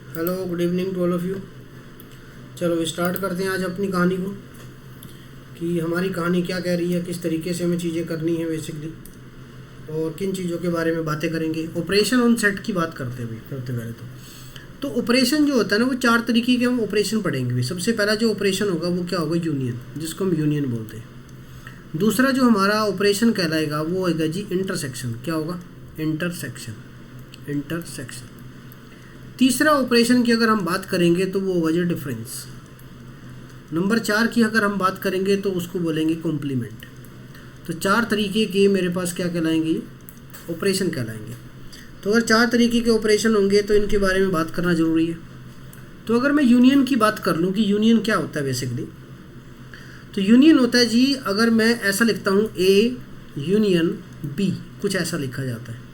Hello, good evening to all of you. चलो start करते हैं आज अपनी कहानी को कि हमारी कहानी क्या कह रही है, किस तरीके से हमें चीज़ें करनी है बेसिकली, और किन चीज़ों के बारे में बातें करेंगे। ऑपरेशन ऑन सेट की बात करते हैं भाई सबसे पहले तो ऑपरेशन जो होता है ना वो चार तरीके के हम ऑपरेशन पढ़ेंगे भाई। सबसे पहला जो ऑपरेशन होगा वो क्या होगा, यूनियन, जिसको हम यूनियन बोलते हैं। दूसरा जो हमारा ऑपरेशन कहलाएगा वो होगा जी इंटरसेक्शन। क्या होगा, इंटरसेक्शन। तीसरा ऑपरेशन की अगर हम बात करेंगे तो वो होगा जी डिफरेंस। नंबर 4 की अगर हम बात करेंगे तो उसको बोलेंगे कॉम्प्लीमेंट। तो 4 तरीके के मेरे पास क्या कहलाएंगे, ऑपरेशन कहलाएंगे। तो अगर 4 तरीके के ऑपरेशन होंगे तो इनके बारे में बात करना ज़रूरी है। तो अगर मैं यूनियन की बात कर लूँ कि यूनियन क्या होता है बेसिकली, तो यूनियन होता है जी, अगर मैं ऐसा लिखता हूँ ए यूनियन बी, कुछ ऐसा लिखा जाता है।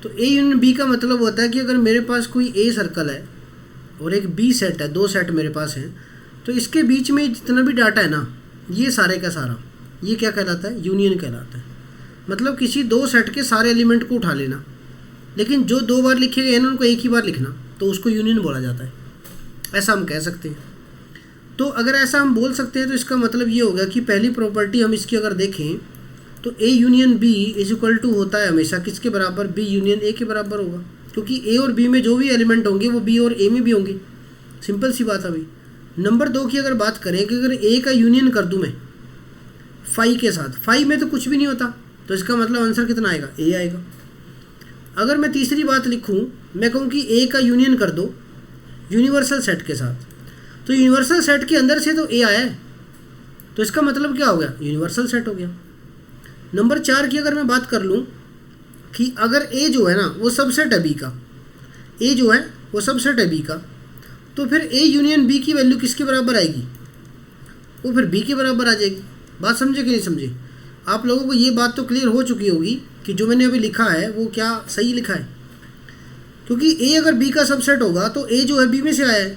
तो ए यूनियन बी का मतलब होता है कि अगर मेरे पास कोई ए सर्कल है और एक बी सेट है, 2 सेट मेरे पास हैं, तो इसके बीच में जितना भी डाटा है ना, ये सारे का सारा ये क्या कहलाता है, यूनियन कहलाता है। मतलब किसी 2 सेट के सारे एलिमेंट को उठा लेना, लेकिन जो 2 बार लिखे गए हैं उनको एक ही बार लिखना, तो उसको यूनियन बोला जाता है। ऐसा हम कह सकते हैं। तो अगर ऐसा हम बोल सकते हैं तो इसका मतलब ये होगा कि पहली प्रॉपर्टी हम इसकी अगर देखें तो A union B is equal to होता है हमेशा किसके बराबर, बी यूनियन ए के बराबर होगा, क्योंकि ए और बी में जो भी एलिमेंट होंगे वो बी और ए में भी होंगे। सिंपल सी बात है भाई। नंबर 2 की अगर बात करें कि अगर ए का यूनियन कर दूं मैं फाई के साथ, फाई में तो कुछ भी नहीं होता, तो इसका मतलब आंसर कितना आएगा, ए आएगा। अगर मैं तीसरी बात लिखूं, मैं कहूँ कि ए का यूनियन कर दो यूनिवर्सल सेट के साथ, तो यूनिवर्सल सेट के अंदर से तो ए आया है, तो इसका मतलब क्या हो गया, यूनिवर्सल सेट हो गया। नंबर 4 की अगर मैं बात कर लूँ कि अगर ए जो है ना वो सबसेट है बी का, ए जो है वो सबसेट है बी का, तो फिर ए यूनियन बी की वैल्यू किसके बराबर आएगी, वो फिर बी के बराबर आ जाएगी। बात समझे कि नहीं समझे? आप लोगों को ये बात तो क्लियर हो चुकी होगी कि जो मैंने अभी लिखा है वो क्या सही लिखा है, क्योंकि ए अगर बी का सबसेट होगा तो ए जो है बी में से आया है,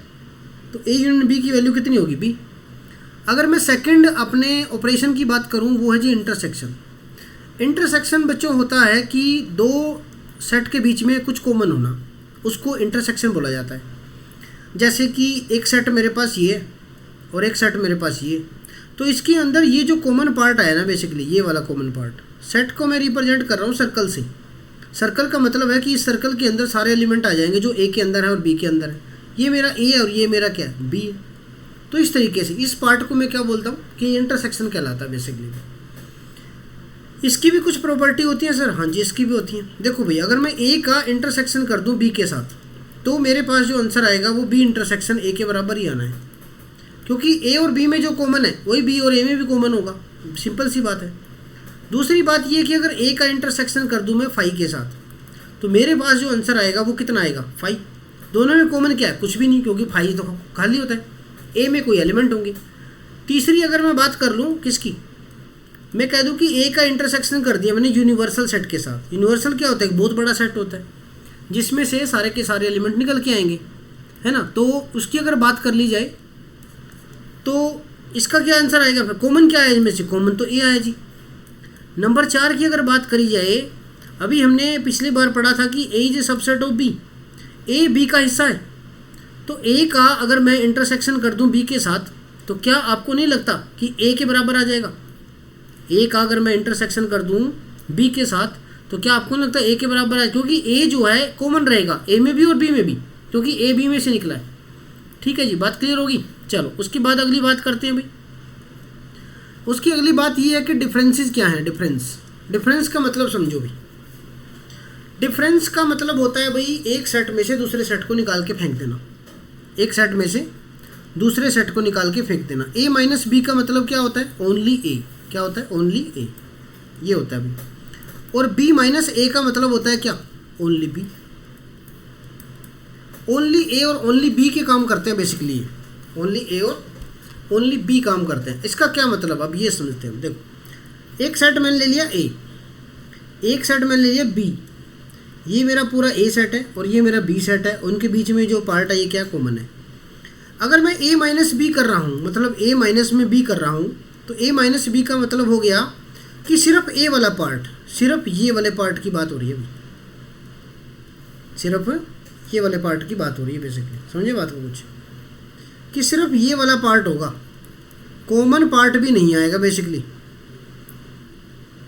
तो ए यूनियन बी की वैल्यू कितनी होगी, बी। अगर मैं सेकंड अपने ऑपरेशन की बात करूँ वो है जी इंटरसेक्शन। इंटरसेक्शन बच्चों होता है कि 2 सेट के बीच में कुछ कॉमन होना, उसको इंटरसेक्शन बोला जाता है। जैसे कि एक सेट मेरे पास ये और एक सेट मेरे पास ये, तो इसके अंदर ये जो कॉमन पार्ट आया ना बेसिकली, ये वाला कॉमन पार्ट, सेट को मैं रिप्रेजेंट कर रहा हूँ सर्कल से। सर्कल का मतलब है कि इस सर्कल के अंदर सारे एलिमेंट आ जाएंगे जो ए के अंदर है और बी के अंदर है। ये मेरा ए है और ये मेरा क्या है, बी है। तो इस तरीके से इस पार्ट को मैं क्या बोलता हूँ कि इंटरसेक्शन कहलाता है बेसिकली। इसकी भी कुछ प्रॉपर्टी होती है सर, हाँ जी इसकी भी होती है। देखो भैया, अगर मैं ए का इंटरसेक्शन कर दूँ बी के साथ, तो मेरे पास जो आंसर आएगा वो बी इंटरसेक्शन ए के बराबर ही आना है, क्योंकि ए और बी में जो कॉमन है वही बी और ए में भी कॉमन होगा। सिंपल सी बात है। दूसरी बात ये कि अगर ए का इंटरसेक्शन कर दूँ मैं फाई के साथ, तो मेरे पास जो आंसर आएगा वो कितना आएगा, फाई। दोनों में कॉमन क्या है, कुछ भी नहीं, क्योंकि फाई तो खाली होता है, ए में कोई एलिमेंट होंगे। तीसरी अगर मैं बात कर लूँ किसकी, मैं कह दूं कि ए का इंटरसेक्शन कर दिया मैंने यूनिवर्सल सेट के साथ। यूनिवर्सल क्या होता है, एक बहुत बड़ा सेट होता है जिसमें से सारे के सारे एलिमेंट निकल के आएंगे, है ना। तो उसकी अगर बात कर ली जाए तो इसका क्या आंसर आएगा, फिर कॉमन क्या है इनमें से, कॉमन तो ए आया जी। नंबर 4 की अगर बात करी जाए, अभी हमने पिछली बार पढ़ा था कि A is a subset of B, A B का हिस्सा है। तो ए का अगर मैं इंटरसेक्शन कर दूं बी के साथ, तो क्या आपको नहीं लगता कि ए के बराबर आ जाएगा। ए का अगर मैं इंटरसेक्शन कर दूं बी के साथ, तो क्या आपको नहीं लगता ए के बराबर है, क्योंकि ए जो है कॉमन रहेगा ए में भी और बी में भी, क्योंकि ए बी में से निकला है। ठीक है जी, बात क्लियर होगी। चलो उसके बाद अगली बात करते हैं भाई। उसकी अगली बात ये है कि डिफरेंसेस क्या है। डिफरेंस का मतलब समझो भाई। डिफरेंस का मतलब होता है भाई एक सेट में से दूसरे सेट को निकाल के फेंक देना, एक सेट में से दूसरे सेट को निकाल के फेंक देना। ए माइनस बी का मतलब क्या होता है, ओनली ए। क्या होता है, ओनली ए, ये होता है भाई। और बी माइनस ए का मतलब होता है क्या, ओनली बी। ओनली ए और ओनली बी के काम करते हैं बेसिकली, ये ओनली ए और ओनली बी काम करते हैं। इसका क्या मतलब, अब ये समझते हैं। देखो, एक सेट मैंने ले लिया ए, एक सेट मैंने ले लिया बी, ये मेरा पूरा ए सेट है और ये मेरा बी सेट है, उनके बीच में जो पार्ट है ये क्या, कॉमन है। अगर मैं ए माइनस बी कर रहा हूँ, मतलब ए माइनस में बी कर रहा हूँ, तो ए माइनस बी का मतलब हो गया कि सिर्फ ए वाला पार्ट, सिर्फ ये वाले पार्ट की बात हो रही है, सिर्फ ये वाले पार्ट की बात हो रही है बेसिकली, समझे बात को कुछ, कि सिर्फ ये वाला पार्ट होगा, कॉमन पार्ट भी नहीं आएगा बेसिकली।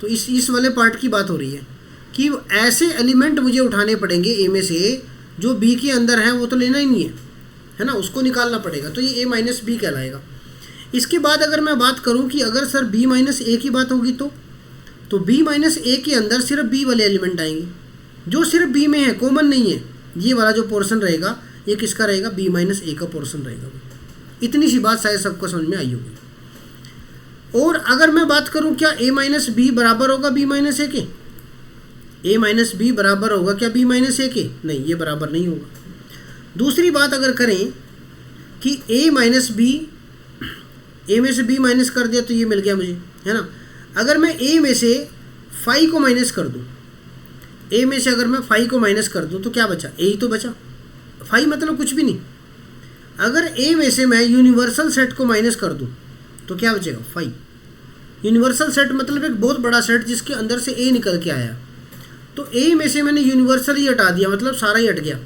तो इस वाले पार्ट की बात हो रही है कि ऐसे एलिमेंट मुझे उठाने पड़ेंगे ए में से जो बी के अंदर है, वो तो लेना ही नहीं है ना, उसको निकालना पड़ेगा, तो ये ए माइनस बी कहलाएगा। इसके बाद अगर मैं बात करूं कि अगर सर बी माइनस ए की बात होगी तो बी माइनस ए के अंदर सिर्फ बी वाले एलिमेंट आएंगे, जो सिर्फ बी में है, कॉमन नहीं है। ये वाला जो पोर्शन रहेगा ये किसका रहेगा, बी माइनस ए का पोर्शन रहेगा। इतनी सी बात शायद सबको समझ में आई होगी। और अगर मैं बात करूं क्या ए माइनस बी बराबर होगा बी माइनस ए के, ए माइनस बी बराबर होगा क्या बी माइनस ए के, नहीं, ये बराबर नहीं होगा। दूसरी बात अगर करें कि ए माइनस बी, ए में से बी माइनस कर दिया तो ये मिल गया मुझे, है ना। अगर मैं ए में से फाइव को माइनस कर दूं, ए में से अगर मैं फाइव को माइनस कर दूं तो क्या बचा, ए ही तो बचा, फाइव मतलब कुछ भी नहीं। अगर ए में से मैं यूनिवर्सल सेट को माइनस कर दूं तो क्या बचेगा, फाइव। यूनिवर्सल सेट मतलब एक बहुत बड़ा सेट जिसके अंदर से ए निकल के आया, तो ए में से मैंने यूनिवर्सल ही हटा दिया, मतलब सारा ही हट गया,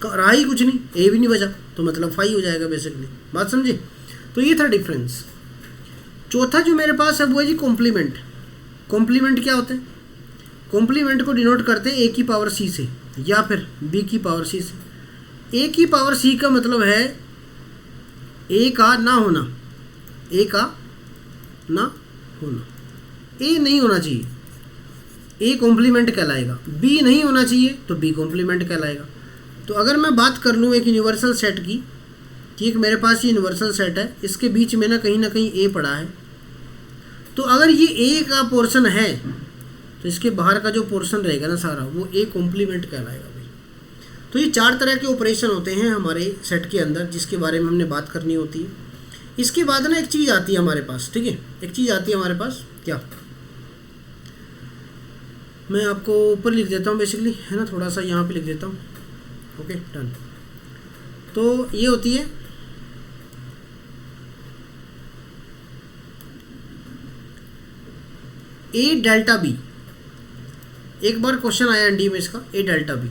रहा ही कुछ नहीं, ए भी नहीं बचा, तो मतलब फाइव हो जाएगा बेसिकली। बात समझे। तो ये था डिफरेंस। चौथा जो मेरे पास है वो है जी कॉम्प्लीमेंट। कॉम्प्लीमेंट क्या होता है, कॉम्प्लीमेंट को डिनोट करते हैं ए की पावर सी से या फिर बी की पावर सी से। ए की पावर सी का मतलब है ए का ना होना, ए का ना होना, ए नहीं होना चाहिए, ए कॉम्प्लीमेंट कहलाएगा। बी नहीं होना चाहिए तो बी कॉम्प्लीमेंट कहलाएगा। तो अगर मैं बात कर लूँ एक यूनिवर्सल सेट की, ठीक, मेरे पास ये यूनिवर्सल सेट है, इसके बीच में ना कहीं ए पड़ा है, तो अगर ये ए का पोर्शन है तो इसके बाहर का जो पोर्शन रहेगा ना सारा, वो ए कॉम्प्लीमेंट कहलाएगा भाई। तो ये चार तरह के ऑपरेशन होते हैं हमारे सेट के अंदर, जिसके बारे में हमने बात करनी होती है। इसके बाद ना एक चीज़ आती है हमारे पास, ठीक है, एक चीज़ आती है हमारे पास, क्या, मैं आपको ऊपर लिख देता हूँ बेसिकली, है ना, थोड़ा सा यहाँ पे लिख देता हूँ, ओके डन। तो ये होती है ए डेल्टा बी। एक बार क्वेश्चन आया एनडी में इसका, ए डेल्टा बी।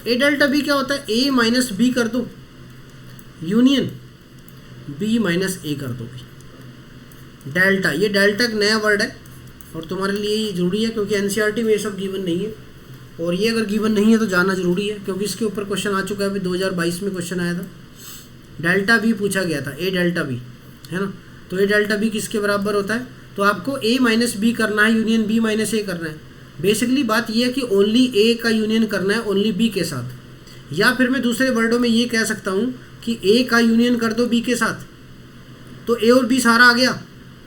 ए डेल्टा बी क्या होता है, ए माइनस बी कर दो यूनियन बी माइनस ए कर दो भाई। डेल्टा, ये डेल्टा एक नया वर्ड है और तुम्हारे लिए ये जरूरी है क्योंकि एनसीईआरटी में ये सब गिवन नहीं है, और ये अगर गिवन नहीं है तो जानना जरूरी है क्योंकि इसके ऊपर क्वेश्चन आ चुका है। अभी 2022 में क्वेश्चन आया था, डेल्टा बी पूछा गया था, ए डेल्टा बी, है ना। तो ए डेल्टा बी किसके बराबर होता है, तो आपको ए माइनस बी करना है यूनियन बी माइनस ए करना है। बेसिकली बात यह है कि ओनली ए का यूनियन करना है ओनली बी के साथ, या फिर मैं दूसरे वर्डों में ये कह सकता हूँ कि ए का यूनियन कर दो बी के साथ, तो ए और बी सारा आ गया,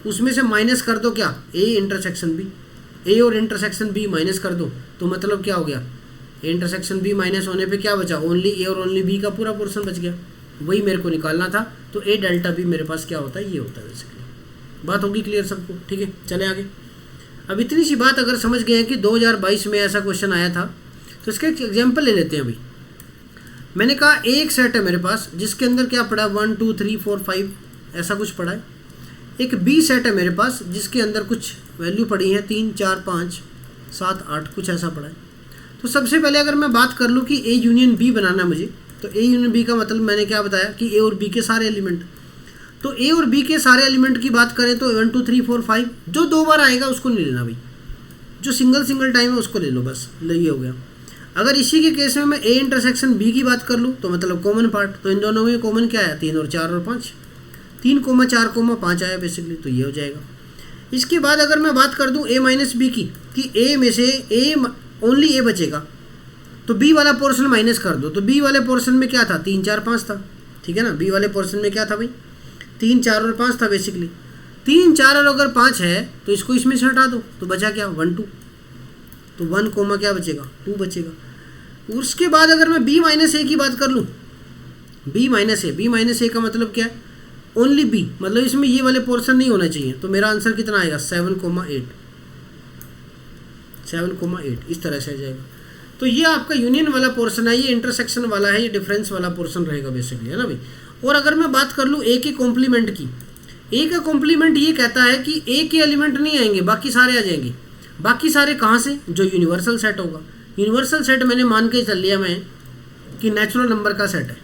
उसमें से माइनस कर दो क्या, ए इंटरसेक्शन बी, ए और इंटरसेक्शन बी माइनस कर दो, तो मतलब क्या हो गया, ए इंटरसेक्शन बी माइनस होने पे क्या बचा, ओनली ए और ओनली बी का पूरा पोर्शन बच गया, वही मेरे को निकालना था। तो ए डेल्टा बी मेरे पास क्या होता है, ये होता है बेसिकली। बात होगी क्लियर सबको, ठीक है, चले आगे। अब इतनी सी बात अगर समझ गए हैं कि 2022 में ऐसा क्वेश्चन आया था, तो इसका एक एग्जाम्पल ले लेते हैं। अभी मैंने कहा एक सेट है मेरे पास जिसके अंदर क्या पड़ा, 1 2 3 4 5 ऐसा कुछ पड़ा है। एक बी सेट है मेरे पास जिसके अंदर कुछ वैल्यू पड़ी है 3 4 5 7 8 कुछ ऐसा पड़ा है। तो सबसे पहले अगर मैं बात कर लूँ कि ए यूनियन बी बनाना है मुझे, तो ए यूनियन बी का मतलब मैंने क्या बताया कि ए और बी के सारे एलिमेंट। तो ए और बी के सारे एलिमेंट की बात करें तो 1 2 3 4 5 जो दो बार आएगा उसको नहीं लेना भाई, जो सिंगल टाइम है उसको ले लो, बस ये हो गया। अगर इसी के केस में मैं ए इंटरसेक्शन बी की बात कर लूँ तो मतलब कॉमन पार्ट, तो इन दोनों में कॉमन क्या आया, 3 और 4 और 5, 3 4 5 आया बेसिकली, तो ये हो जाएगा। इसके बाद अगर मैं बात कर दूँ ए माइनस बी की, कि ए में से ए ओनली ए बचेगा, तो बी वाला पोर्शन माइनस कर दो, तो बी वाले पोर्शन में क्या था, 3 4 5 था, ठीक है ना। बी वाले पोर्शन में क्या था भाई, 3 4 और 5 था बेसिकली। 3 4 और अगर 5 है तो इसको इसमें से हटा दो, तो बचा क्या, 1 2, तो 1 कोमा क्या बचेगा, 2 बचेगा। उसके बाद अगर मैं बी माइनस ए की बात कर लूँ, बी माइनस ए का मतलब क्या है, ओनली बी, मतलब इसमें ये वाले पोर्शन नहीं होना चाहिए, तो मेरा आंसर कितना आएगा, 7,8, 7,8 इस तरह से आ जाएगा। तो ये आपका यूनियन वाला पोर्शन है, ये इंटरसेक्शन वाला है, ये डिफरेंस वाला पोर्शन रहेगा बेसिकली, है ना भाई। और अगर मैं बात कर लूँ ए के कॉम्प्लीमेंट की, ए का कॉम्प्लीमेंट ये कहता है कि ए के एलिमेंट नहीं आएंगे, बाकी सारे आ जाएंगे। बाकी सारे कहाँ से, जो यूनिवर्सल सेट होगा। यूनिवर्सल सेट मैंने मान के चल लिया मैं कि नेचुरल नंबर का सेट है,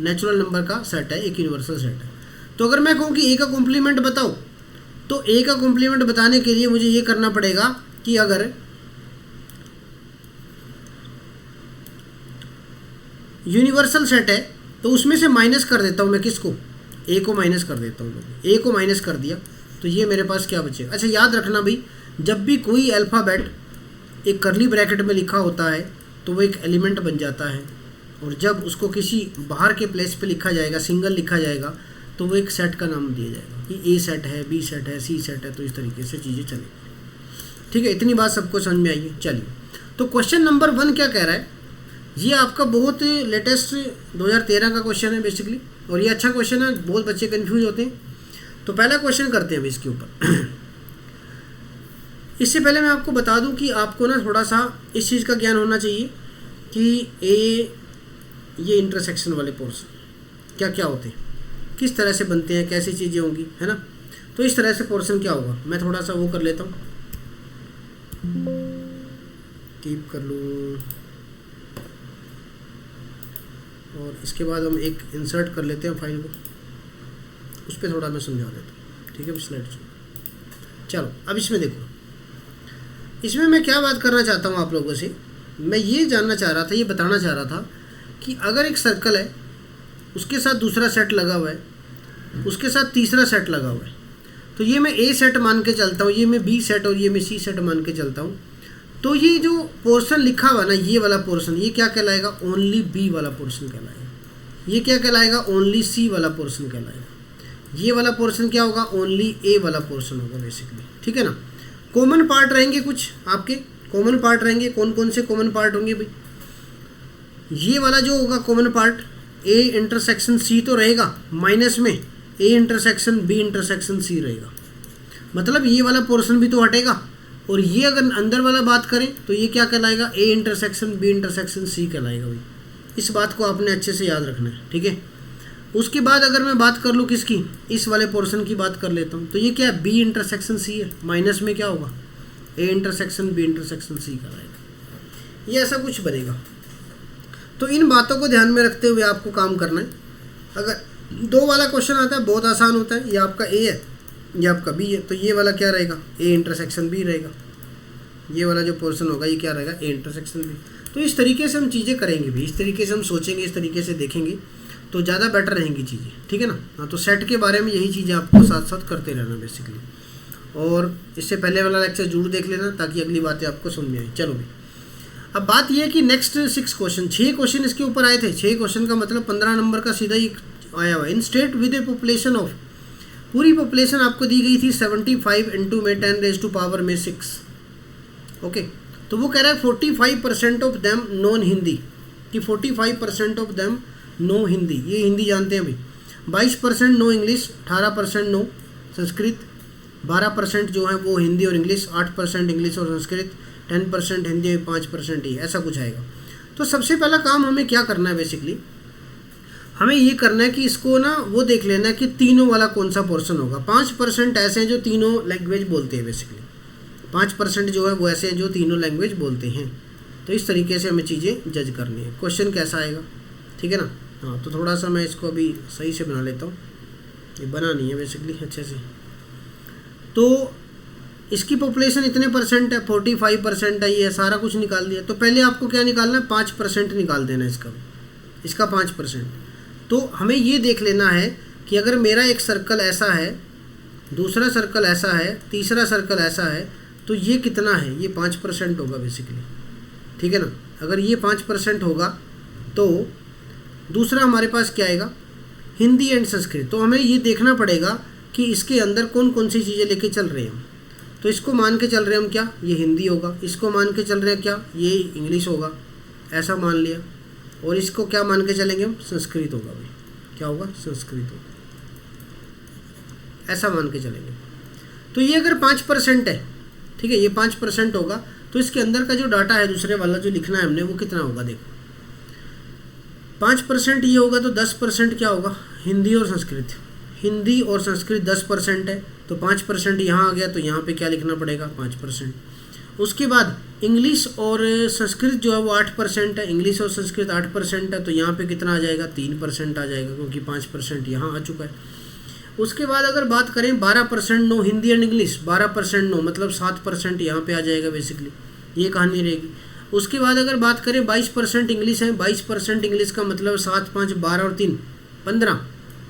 नेचुरल नंबर का सेट है, एक यूनिवर्सल सेट है। तो अगर मैं कहूँ कि ए का कॉम्प्लीमेंट बताओ, तो ए का कॉम्प्लीमेंट बताने के लिए मुझे ये करना पड़ेगा कि अगर यूनिवर्सल सेट है तो उसमें से माइनस कर देता हूँ मैं, किसको, ए को माइनस कर देता हूँ। ए को माइनस कर दिया तो ये मेरे पास क्या बचेगा। अच्छा याद रखना भाई, जब भी कोई अल्फ़ाबेट एक करली ब्रैकेट में लिखा होता है तो वो एक एलिमेंट बन जाता है, और जब उसको किसी बाहर के प्लेस पे लिखा जाएगा, सिंगल लिखा जाएगा, तो वो एक सेट का नाम दिया जाएगा कि ए सेट है, बी सेट है, सी सेट है। तो इस तरीके से चीज़ें चलेंगी। ठीक है, इतनी बात सबको समझ में आई है। चलिए, तो क्वेश्चन नंबर 1 क्या कह रहा है, ये आपका बहुत लेटेस्ट 2013 का क्वेश्चन है बेसिकली, और ये अच्छा क्वेश्चन है, बहुत बच्चे कन्फ्यूज होते हैं। तो पहला क्वेश्चन करते हैं अभी इसके ऊपर। इससे पहले मैं आपको बता दूं कि आपको ना थोड़ा सा इस चीज़ का ज्ञान होना चाहिए कि ये इंटरसेक्शन वाले पोर्शन क्या क्या होते हैं, किस तरह से बनते हैं, कैसी चीज़ें होंगी, है ना। तो इस तरह से पोर्शन क्या होगा, मैं थोड़ा सा वो कर लेता हूँ, कीप कर लूँ, और इसके बाद हम एक इंसर्ट कर लेते हैं फाइल को, उस पर थोड़ा मैं समझा देता हूँ। ठीक है, स्लाइड चलो। अब इसमें देखो, इसमें मैं क्या बात करना चाहता हूँ आप लोगों से, मैं ये जानना चाह रहा था, ये बताना चाह रहा था कि अगर एक सर्कल है, उसके साथ दूसरा सेट लगा हुआ है, उसके साथ तीसरा सेट लगा हुआ है, तो ये मैं ए सेट मान के चलता हूँ, ये मैं बी सेट और ये मैं सी सेट मान के चलता हूँ, तो ये जो पोर्शन लिखा हुआ ना, ये वाला पोर्शन, ये क्या कहलाएगा, ओनली बी वाला पोर्शन कहलाएगा। ये क्या कहलाएगा, ओनली सी वाला पोर्शन कहलाएगा। ये वाला पोर्शन क्या होगा, ओनली ए वाला पोर्शन होगा बेसिकली। ठीक है ना। कॉमन पार्ट रहेंगे कुछ आपके, कॉमन पार्ट रहेंगे, कौन कौन से कॉमन पार्ट होंगे भाई, ये वाला जो होगा common part, A intersection C तो रहेगा, माइनस में A intersection B intersection C रहेगा, मतलब ये वाला पोर्शन भी तो हटेगा। और ये अगर अंदर वाला बात करें तो ये क्या कहलाएगा, A intersection B intersection C कहलाएगा भाई। इस बात को आपने अच्छे से याद रखना है। ठीक है, उसके बाद अगर मैं बात कर लूँ किसकी, इस वाले पोर्शन की बात कर लेता हूँ, तो ये क्या है, बी इंटरसेक्शन सी है, माइनस में क्या होगा, A intersection B intersection C कहलाएगा। ये ऐसा कुछ बनेगा। तो इन बातों को ध्यान में रखते हुए आपको काम करना है। अगर 2 वाला क्वेश्चन आता है, बहुत आसान होता है, ये आपका ए है, ये आपका बी है, तो ये वाला क्या रहेगा, ए इंटरसेक्शन बी रहेगा। ये वाला जो पोर्शन होगा ये क्या रहेगा, ए इंटरसेक्शन बी। तो इस तरीके से हम चीज़ें करेंगे भी, इस तरीके से हम सोचेंगे, इस तरीके से देखेंगे तो ज़्यादा बेटर रहेंगी चीज़ें। ठीक है ना। हाँ, तो सेट के बारे में यही चीज़ें आपको साथ साथ करते रहना बेसिकली, और इससे पहले वाला लेक्चर जरूर देख लेना ताकि अगली बातें आपको समझ में आए। चलो भाई, अब बात यह है कि नेक्स्ट 6 क्वेश्चन, 6 क्वेश्चन इसके ऊपर आए थे। 6 क्वेश्चन का मतलब 15 नंबर का सीधा ही आया हुआ। इन state with A population of, पूरी पॉपुलेशन आपको दी गई थी 75 इंटू में 10⁻⁶। ओके, तो वो कह रहा है 45% ऑफ देम नॉन हिंदी, कि 45% ऑफ देम नो हिंदी, ये हिंदी जानते हैं भाई। 22% नो इंग्लिश, 18% नो संस्कृत, 12% जो है वो हिंदी और इंग्लिश, 8% इंग्लिश और संस्कृत, 10% हिंदी, 5% ही, ऐसा कुछ आएगा। तो सबसे पहला काम हमें क्या करना है बेसिकली, हमें ये करना है कि इसको ना वो देख लेना है कि तीनों वाला कौन सा पोर्शन होगा। 5% ऐसे हैं जो तीनों लैंग्वेज बोलते हैं बेसिकली, 5% जो है वो ऐसे हैं जो तीनों लैंग्वेज बोलते हैं। तो इस तरीके से हमें चीज़ें जज करनी है। क्वेश्चन कैसा आएगा, ठीक है ना। हाँ, तो थोड़ा सा मैं इसको अभी सही से बना लेता हूँ, ये बना नहीं है बेसिकली अच्छे से। तो इसकी पॉपुलेशन इतने परसेंट है, 45% है, ये सारा कुछ निकाल दिया। तो पहले आपको क्या निकालना है, 5% निकाल देना इसका 5%। तो हमें ये देख लेना है कि अगर मेरा एक सर्कल ऐसा है, दूसरा सर्कल ऐसा है, तीसरा सर्कल ऐसा है, तो ये कितना है, ये 5% होगा बेसिकली। ठीक है ना। अगर ये 5% होगा तो दूसरा हमारे पास क्या आएगा, हिंदी एंड संस्कृत। तो हमें ये देखना पड़ेगा कि इसके अंदर कौन कौन सी चीज़ें लेके चल रहे हैं हम। तो इसको मान के चल रहे हैं हम क्या, ये हिंदी होगा। इसको मान के चल रहे हैं क्या, ये इंग्लिश होगा, ऐसा मान लिया। और इसको क्या मान के चलेंगे हम, संस्कृत होगा भाई, क्या होगा, संस्कृत होगा, ऐसा मान के चलेंगे। तो ये अगर 5% है, ठीक है, ये 5% होगा, तो इसके अंदर का जो डाटा है दूसरे वाला जो लिखना है हमने, वो कितना होगा, देखो 5% ये होगा, तो 10% क्या होगा, हिंदी और संस्कृत। हिंदी और संस्कृत 10% है, तो 5% यहाँ आ गया, तो यहाँ पे क्या लिखना पड़ेगा, 5%। उसके बाद इंग्लिश और संस्कृत जो है वो 8% है, इंग्लिश और संस्कृत 8% है, तो यहाँ पे कितना आ जाएगा 3% आ जाएगा, क्योंकि 5% यहाँ आ चुका है। उसके बाद अगर बात करें 12% know Hindi and English, 12% know मतलब 7% यहाँ पे आ जाएगा बेसिकली, ये कहानी रहेगी। उसके बाद अगर बात करें 22% इंग्लिश है, 22% इंग्लिश का मतलब 7, 5, 12 और 3 15,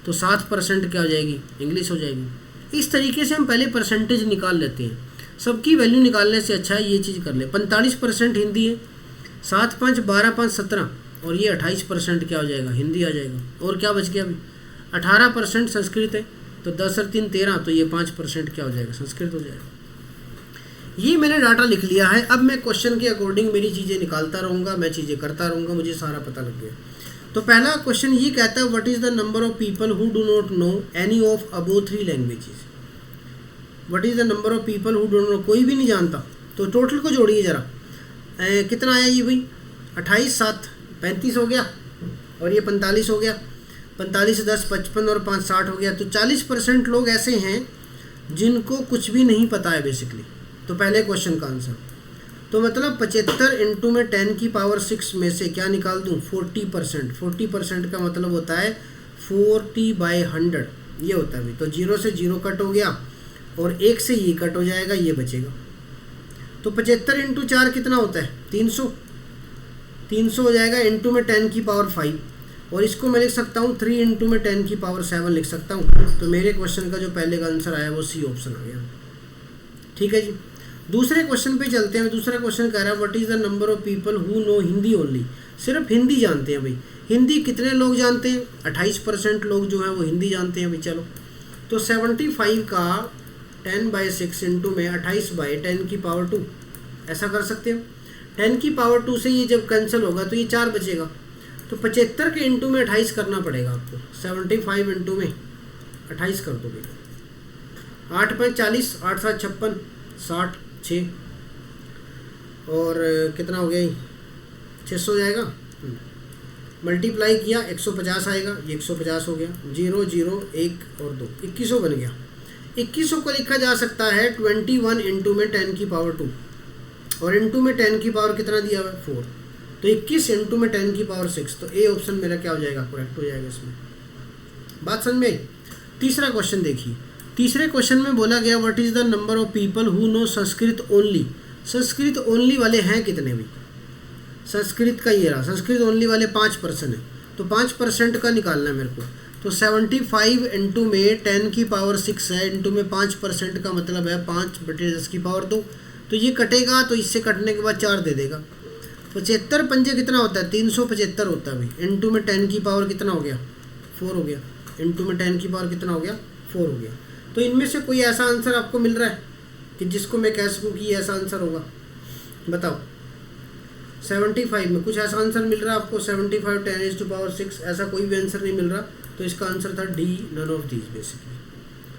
तो 7% क्या हो जाएगी इंग्लिश हो जाएगी। इस तरीके से हम पहले परसेंटेज निकाल लेते हैं, सबकी वैल्यू निकालने से अच्छा है ये चीज़ कर ले। 45% हिंदी है, 7, 5, 12, 5, 17 और ये 28% क्या हो जाएगा हिंदी आ जाएगा। और क्या बच गया अभी 18% संस्कृत है, तो 10 और 3 13, तो ये 5% क्या हो जाएगा संस्कृत हो जाएगा। ये मैंने डाटा लिख लिया है, अब मैं क्वेश्चन के अकॉर्डिंग मेरी चीज़ें निकालता रहूँगा, मैं चीज़ें करता रहूँगा, मुझे सारा पता लग गया। तो पहला क्वेश्चन ये कहता है what is the number of people who do not know any of above 3 languages. What is the number of people who do not know, कोई भी नहीं जानता, तो टोटल को जोड़िए ज़रा। कितना आया ये भाई 28, 7 35 हो गया, और ये 45 हो गया, 45 से 10 55 और 5 60 हो गया। तो 40% लोग ऐसे हैं जिनको कुछ भी नहीं पता है बेसिकली। तो पहले क्वेश्चन का आंसर, तो मतलब 75 इंटू में 10 की पावर 6 में से क्या निकाल दूँ 40%। 40% का मतलब होता है 40/100, ये होता है। तो 0 से 0 कट हो गया और 1 से ये कट हो जाएगा, ये बचेगा। तो 75 इंटू 4 कितना होता है 300, 300 हो जाएगा इंटू में 10 की पावर 5, और इसको मैं लिख सकता हूँ 3 इंटू में 10 की पावर 7 लिख सकता हूँ। तो मेरे क्वेश्चन का जो पहले का आंसर आया वो सी ऑप्शन आ गया। ठीक है जी, दूसरे क्वेश्चन पे चलते हैं। दूसरा क्वेश्चन कह रहा है what is the number of people who know Hindi only. सिर्फ हिंदी जानते हैं भाई। हिंदी कितने लोग जानते हैं 28% लोग जो हैं वो हिंदी जानते हैं भाई। चलो, तो 75 का 10/6 इंटू में 28/10 की पावर 2, ऐसा कर सकते हो। 10 की पावर 2 से ये जब कैंसिल होगा तो ये 4 बचेगा। तो 75 के इंटू में 28 करना पड़ेगा आपको। 75 इंटू में 28 कर दोगे, 8 5 40, 8 7 56, 60 6 और कितना हो गया 600 हो जाएगा। मल्टीप्लाई किया 150 आएगा, ये 150 हो गया। 0 0 1 और 2 2100 बन गया। 2100 को लिखा जा सकता है 21 इंटू में 10 की पावर 2, और इंटू में 10 की पावर कितना दिया हुआ है 4, तो 21 इंटू में 10 की पावर 6। तो ए ऑप्शन मेरा क्या हो जाएगा करेक्ट हो जाएगा इसमें। बात समझ में आई। तीसरा क्वेश्चन देखिए। तीसरे क्वेश्चन में बोला गया what is the number of people who know Sanskrit only. Sanskrit only वाले हैं कितने भी, संस्कृत का ये रहा, संस्कृत ओनली वाले 5% है, तो 5% का निकालना है मेरे को। तो 75 इंटू में 10 की पावर 6 है, इंटू में 5% का मतलब है 5/10 की पावर 2। तो ये कटेगा, तो इससे कटने के बाद 4 दे देगा। 75 पंजे कितना होता है 375 होता है भाई। इंटू में 10 की पावर कितना हो गया 4 हो गया। इंटू में 10 की पावर कितना हो गया 4 हो गया। तो इनमें से कोई ऐसा आंसर आपको मिल रहा है कि जिसको मैं कह सकूँ कि ये ऐसा आंसर होगा, बताओ। 75 में कुछ ऐसा आंसर मिल रहा है आपको 75 10⁻6, ऐसा कोई भी आंसर नहीं मिल रहा। तो इसका आंसर था D, none of these basically.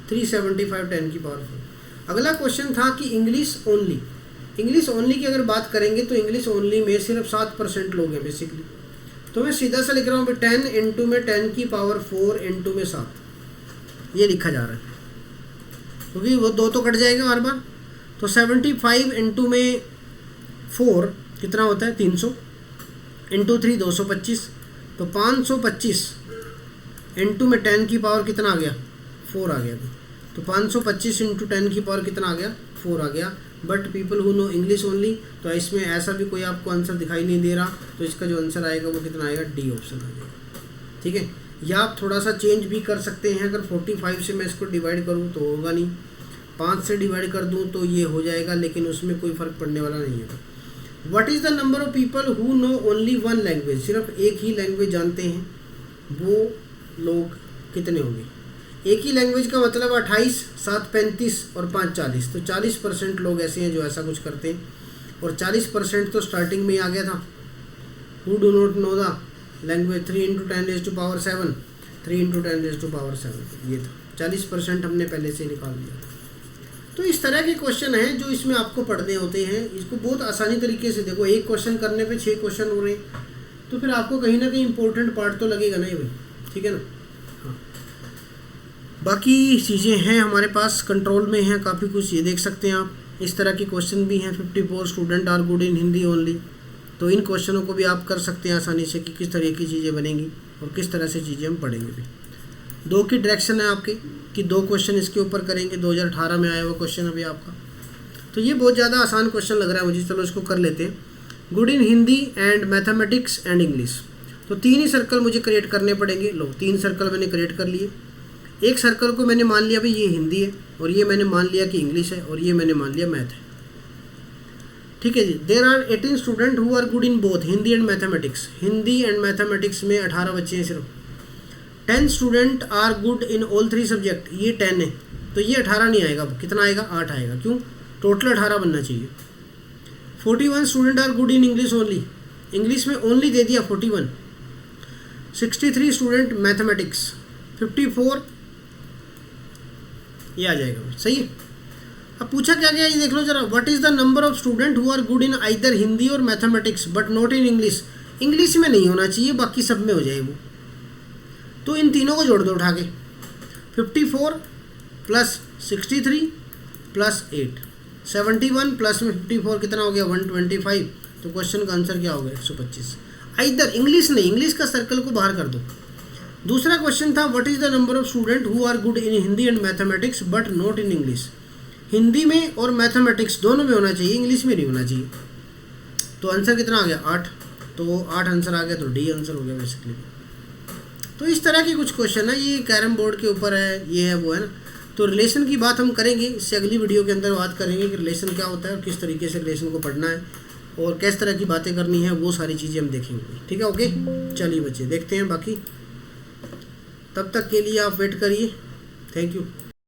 375 10 की पावर 4। अगला क्वेश्चन था कि इंग्लिश ओनली। इंग्लिश ओनली की अगर बात करेंगे तो इंग्लिश ओनली में सिर्फ 7% लोग हैं बेसिकली। तो मैं सीधा सा लिख रहा हूँ 10 इंटू में 10 की पावर 4 इंटू में 7, ये लिखा जा रहा है क्योंकि वो 2 तो कट जाएगा बार बार। तो 75 इंटू में 4 कितना होता है 300, इंटू 3 225, तो 525 इंटू में 10 की पावर कितना आ गया 4 आ गया। तो 525 इंटू 10 की पावर कितना आ गया 4 आ गया। But people who know English only, तो इसमें ऐसा भी कोई आपको आंसर दिखाई नहीं दे रहा। तो इसका जो आंसर आएगा वो कितना आएगा डी ऑप्शन आ जाएगा। ठीक है, या आप थोड़ा सा चेंज भी कर सकते हैं। अगर 45 से मैं इसको डिवाइड करूँ तो होगा नहीं, 5 से डिवाइड कर दूँ तो ये हो जाएगा, लेकिन उसमें कोई फ़र्क पड़ने वाला नहीं है। What is the number of people who know only 1 language. सिर्फ एक ही लैंग्वेज जानते हैं, वो लोग कितने होंगे। एक ही लैंग्वेज का मतलब 28 7 35 और 5 40, तो 40% लोग ऐसे हैं जो ऐसा कुछ करते हैं। और 40% तो स्टार्टिंग में ही आ गया था। Who do not know the language 3 into 10⁻7, 3 into 10⁻7 ये था। 40% हमने पहले से निकाल लिया। तो इस तरह के क्वेश्चन हैं जो इसमें आपको पढ़ने होते हैं। इसको बहुत आसानी तरीके से देखो, एक क्वेश्चन करने पे 6 क्वेश्चन हो रहे हैं, तो फिर आपको कहीं ना कहीं इंपॉर्टेंट पार्ट तो लगेगा नहीं भाई। ठीक है ना। हाँ, बाकी चीज़ें हैं हमारे पास कंट्रोल में हैं काफ़ी कुछ, ये देख सकते हैं आप। इस तरह के क्वेश्चन भी हैं। 54 student are good in Hindi only. तो इन क्वेश्चनों को भी आप कर सकते हैं आसानी से कि किस तरह की चीज़ें बनेंगी और किस तरह से चीज़ें हम पढ़ेंगे भी। 2 की डायरेक्शन है आपके कि 2 क्वेश्चन इसके ऊपर करेंगे। 2018 में आया हुआ क्वेश्चन अभी आपका। तो ये बहुत ज़्यादा आसान क्वेश्चन लग रहा है मुझे, चलो इसको कर लेते हैं। Good in Hindi and mathematics and English. तो 3 ही सर्कल मुझे क्रिएट करने पड़ेंगे। लो 3 सर्कल मैंने क्रिएट कर लिए। एक सर्कल को मैंने मान लिया भाई ये हिंदी है, और ये मैंने मान लिया कि इंग्लिश है, और ये मैंने मान लिया मैथ है। ठीक है जी। There are 18 student who are good in both Hindi and mathematics. Hindi and mathematics में 18 बच्चे हैं सिर्फ। 10 student are good in all 3 subject. ये 10 है, तो ये 18 नहीं आएगा। कितना आएगा? 8 आएगा। क्यों? टोटल 18 बनना चाहिए। 41 student are good in English only. English में ओनली दे दिया 41। 63 स्टूडेंट मैथमेटिक्स। 54 ये आ जाएगा। सही है। अब पूछा क्या गया ये देख लो जरा। What is the number of student who are good in either Hindi और mathematics but not in English. English में नहीं होना चाहिए, बाकी सब में हो जाए वो। तो इन तीनों को जोड़ दो उठा के। 54 प्लस 63 प्लस 8, 71 प्लस में 54 कितना हो गया? 125। तो क्वेश्चन का आंसर क्या हो गया? 125। आइदर इंग्लिश नहीं, इंग्लिश का सर्कल को बाहर कर दो। दूसरा क्वेश्चन था what is the number of student who are good in Hindi and mathematics but not in English. Hindi में और मैथमेटिक्स दोनों में होना चाहिए, इंग्लिश में नहीं होना चाहिए। तो आंसर कितना आ गया? 8। तो 8 आंसर आ गया, तो डी आंसर हो गया बेसिकली। तो इस तरह के कुछ क्वेश्चन है, ये कैरम बोर्ड के ऊपर है, ये है वो है ना। तो रिलेशन की बात हम करेंगे, इससे अगली वीडियो के अंदर बात करेंगे कि रिलेशन क्या होता है और किस तरीके से रिलेशन को पढ़ना है और किस तरह की बातें करनी है, वो सारी चीज़ें हम देखेंगे। ठीक है, ओके। चलिए बच्चे देखते हैं बाकी। तब तक के लिए आप वेट करिए। Thank you.